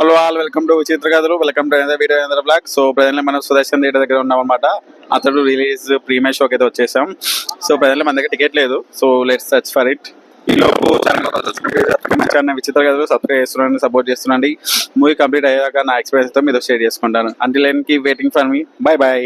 Hello all, welcome to విచిత్ర కథలు. Welcome to video blog. So presently మనం Sudarshan theatre దగ్గర ఉన్నాం అనమాట. అతడు రిలీజ్ ప్రీమియర్ షోకి అయితే వచ్చేసాం. సో ప్రజెంట్లీ మన దగ్గర టికెట్ లేదు. So let's search for it. ఈలోపు ఛానల్ విచిత్ర కథలు సబ్స్క్రైబ్ చేస్తున్నాండి, సపోర్ట్ చేస్తున్నాండి. మూవీ కంప్లీట్ అయ్యాక నా ఎక్స్పీరియన్స్ తో మీతో షేర్ చేసుకుంటాను. Until then keep waiting for me. Bye bye.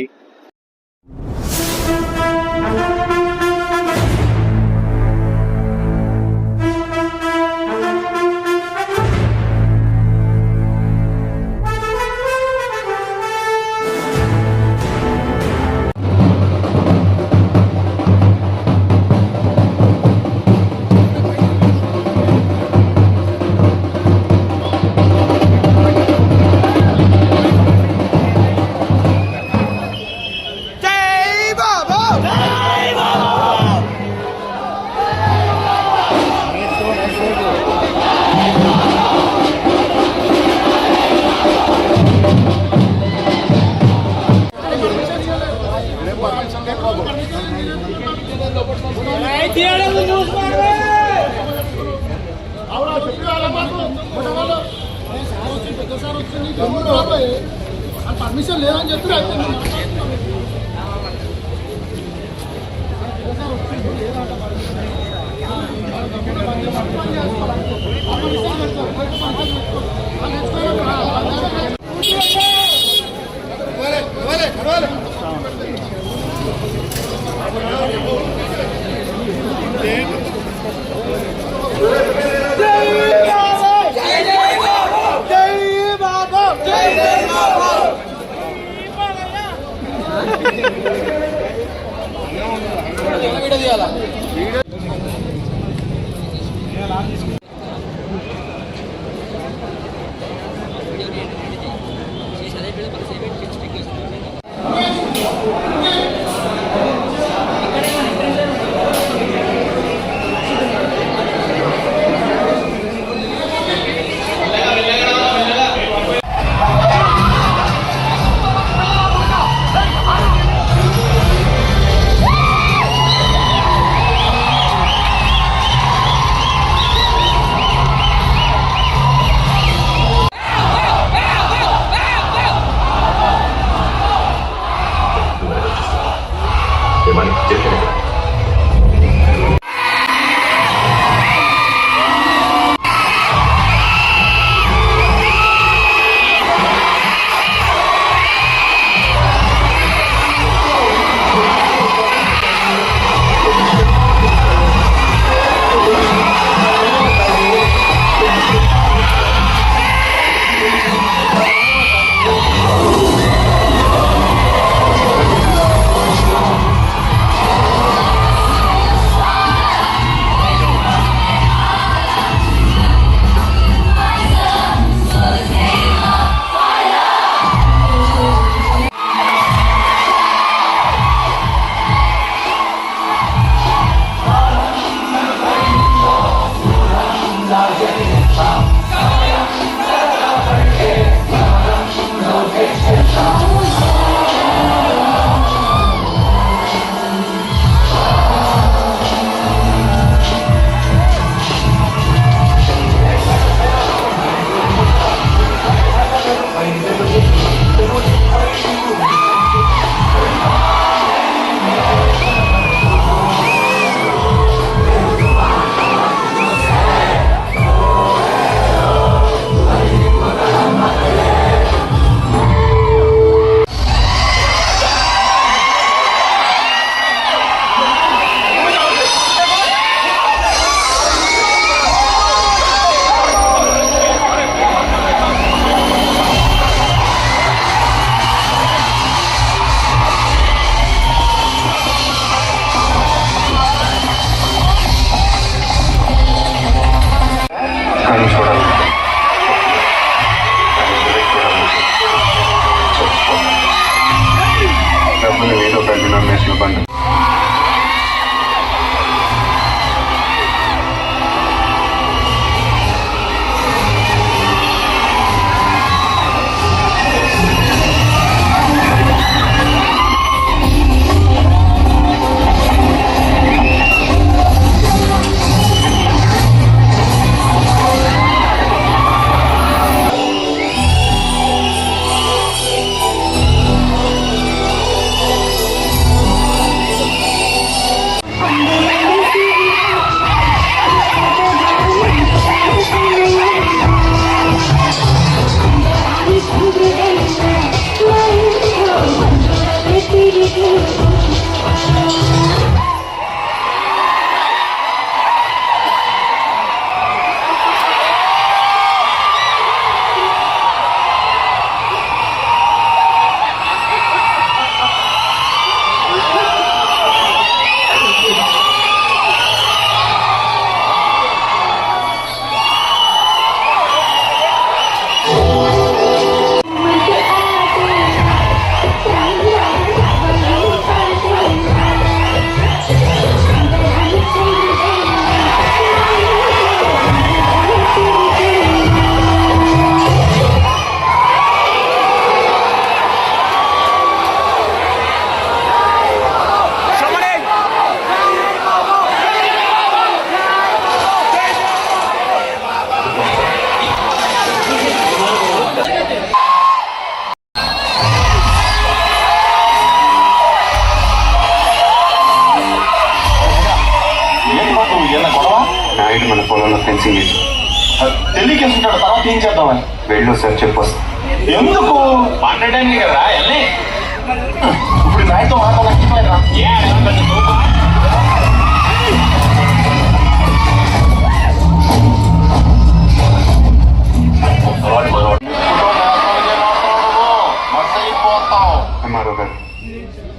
Permission లేదని చెప్పి తీయించేద్దామని. వెళ్ళు సార్, చెప్పొస్తా. ఎందుకు? మాట్లాడడానికి కదా వెళ్ళి. ఇప్పుడు నాయతో మాట్లాడలేకపోయినా ఎంఆర్ఓ గారు,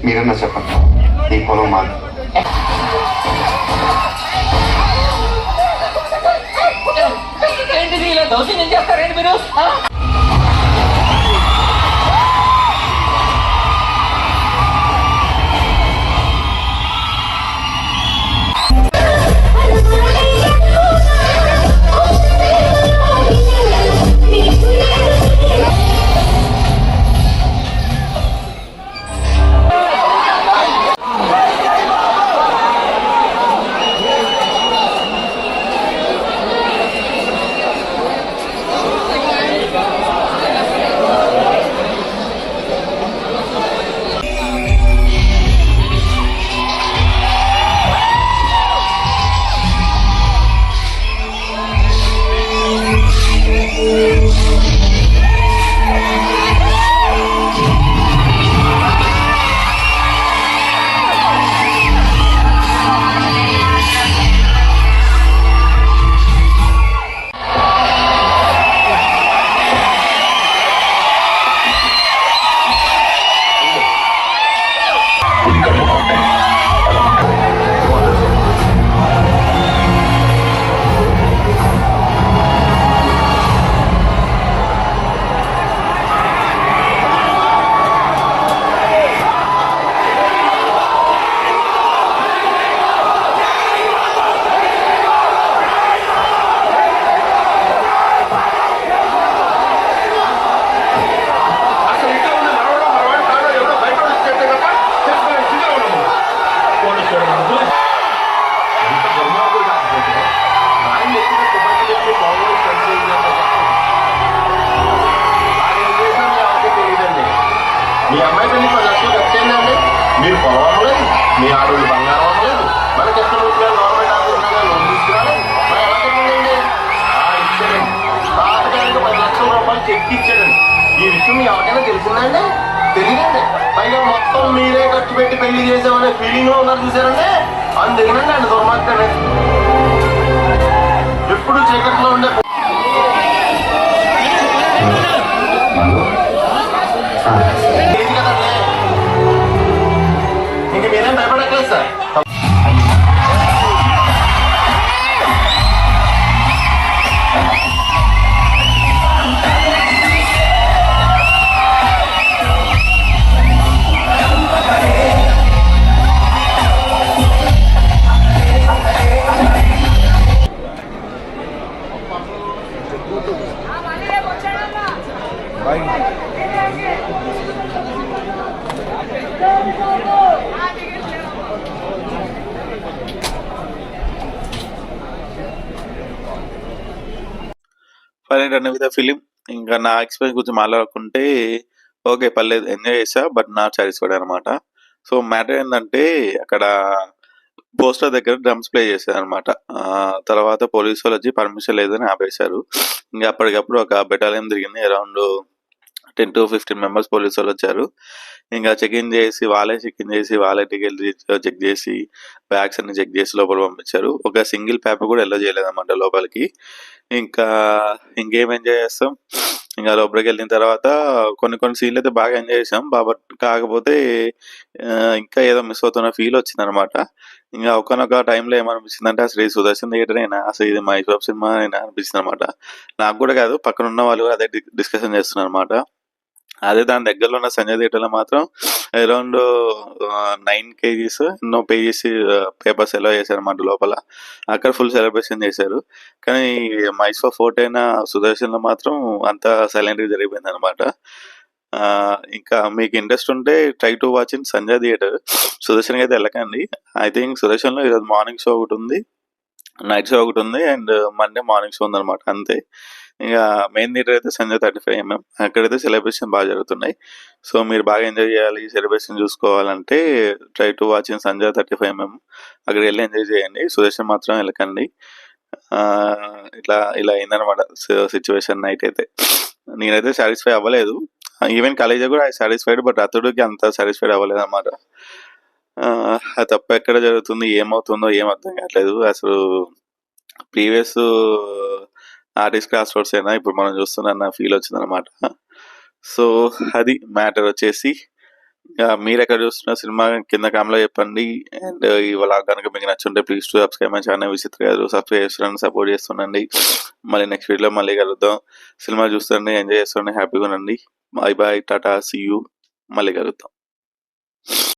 మీరన్నా చెప్పండి, ఈ పొలం మాది. ఏంటిది ఇలా దౌర్జన్యం చేస్తారేంటి మీరు? మీ అమ్మాయి పెళ్లి 10 లక్షలు ఖర్చయిందండి. మీరు పొలం మీ ఆడవాళ్ళు బంగారం అవ్వలేదు. మనకి ఎక్కడ గవర్నమెంట్ ఆఫీసులుగా లోన్ తీసుకురాలేదు. మరి ఎలా చెప్పండి? ఇచ్చాడండి. తాతగారికి 10 లక్షల రూపాయలు చెక్ ఇచ్చాడండి. ఈ విషయం మీ ఎవరికైనా తెలిసిందండి? తెలియదండి. పైగా మొత్తం మీరే ఖర్చు పెట్టి పెళ్లి చేసామనే ఫీలింగ్ లో ఉన్నారు చూసారండి. అందుకనండి అండి దుర్మార్గం ఎప్పుడు చీకట్లో ఉండే. ఇంక మీరేం భయపడట్లేదు sir. Final run with the film. ఇంకా నా ఎక్స్పీరియన్స్ గురించి మాట్లాడుకుంటే ఓకే, పర్లేదు, ఎంజాయ్ చేసా, బట్ నాట్ సాటిస్ఫైడ్ అనమాట. సో మ్యాటర్ ఏంటంటే అక్కడ పోస్టర్ దగ్గర డ్రమ్స్ ప్లే చేశారు అనమాట. తర్వాత పోలీసు వాళ్ళు వచ్చి పర్మిషన్ లేదని ఆపేశారు. ఇంకా అప్పటికప్పుడు ఒక బెటాలియన్ తిరిగింది. అరౌండ్ 10 to 15 మెంబర్స్ పోలీసు వాళ్ళు వచ్చారు. ఇంకా చెకింగ్ చేసి వాళ్ళే టికెట్ చెక్ చేసి బ్యాగ్స్ అన్ని చెక్ చేసి లోపల పంపించారు. ఒక సింగిల్ పేపర్ కూడా ఎల్లో చేయలేదన్నమాట లోపలికి. ఇంకా ఇంకేం ఎంజాయ్ చేస్తాం. ఇంకా లోపలికి వెళ్ళిన తర్వాత కొన్ని సీన్లు అయితే బాగా ఎంజాయ్ చేసాం. కాకపోతే ఇంకా ఏదో మిస్ అవుతున్న ఫీల్ వచ్చింది అనమాట. ఇంకా ఒకనొక టైంలో ఏమనిపించింది అంటే అసలు ఈ సుదర్శన్ థియేటర్ అయినా, అసలు ఇది మహేష్ బాబు సినిమా అయినా అనిపించింది అనమాట. నాకు కూడా కాదు, పక్కన ఉన్న వాళ్ళు అదే డిస్కషన్ చేస్తున్నారు అనమాట. అదే దాని దగ్గరలో ఉన్న సంజయ్ థియేటర్లో మాత్రం అరౌండ్ 9 kgs ఎన్నో పేజెస్ పేపర్స్ ఎలా చేశారు అన్నమాట లోపల. అక్కడ ఫుల్ సెలబ్రేషన్ చేశారు. కానీ మహేష్ బాబు ఫోర్ట్ అయిన సుదర్శన్లో మాత్రం అంతా సైలెంట్గా జరిగిపోయింది అనమాట. ఇంకా మీకు ఇంట్రెస్ట్ ఉంటే try to watch in Sanjay theatre. సుదర్శన్కి అయితే వెళ్ళకండి. ఐ థింక్ సుదర్శన్లో ఈరోజు మార్నింగ్ షో ఒకటి ఉంది, నైట్ షో ఒకటి ఉంది, అండ్ మండే మార్నింగ్ షో ఉందన్నమాట, అంతే. ఇంకా మెయిన్ థియేటర్ అయితే సంజయ్ 35mm. అక్కడైతే సెలబ్రేషన్ బాగా జరుగుతున్నాయి. సో మీరు బాగా ఎంజాయ్ చేయాలి, సెలబ్రేషన్ చూసుకోవాలంటే try to watch in Sanjay 35mm. అక్కడికి వెళ్ళి ఎంజాయ్ చేయండి. సుదర్శన్ మాత్రం వెళ్ళకండి. ఇట్లా ఇలా అయిందనమాట సిచ్యువేషన్ నైట్ అయితే. నేనైతే సాటిస్ఫై అవ్వలేదు. ఈవెన్ కాలేజ్ కూడా ఐ సాటిస్ఫైడ్, బట్ అతడికి అంత సాటిస్ఫైడ్ అవ్వలేదు అనమాట. అది తప్ప ఎక్కడ జరుగుతుంది, ఏమవుతుందో ఏం అర్థం కావట్లేదు అసలు. ప్రీవియస్ ఆర్టిస్ట్ క్రాస్ రోడ్స్ అయినా ఇప్పుడు మనం చూస్తున్న ఫీల్ వచ్చిందనమాట. సో అది మ్యాటర్ వచ్చేసి. మీరు ఎక్కడ చూస్తున్న సినిమా కింద కామెంట్లో చెప్పండి. అండ్ ఇవాళ కనుక మీకు నచ్చుంటే please to subscribe my channel Vichitra garu. Subscribe చేస్తుండండి, సపోర్ట్ చేస్తుండండి. మళ్ళీ నెక్స్ట్ వీడియోలో మళ్ళీ కలుద్దాం. సినిమా చూస్తుండండి, ఎంజాయ్ చేస్తుండండి, హ్యాపీగా ఉండండి. Bye bye, tata, see you. మళ్ళీ కలుద్దాం.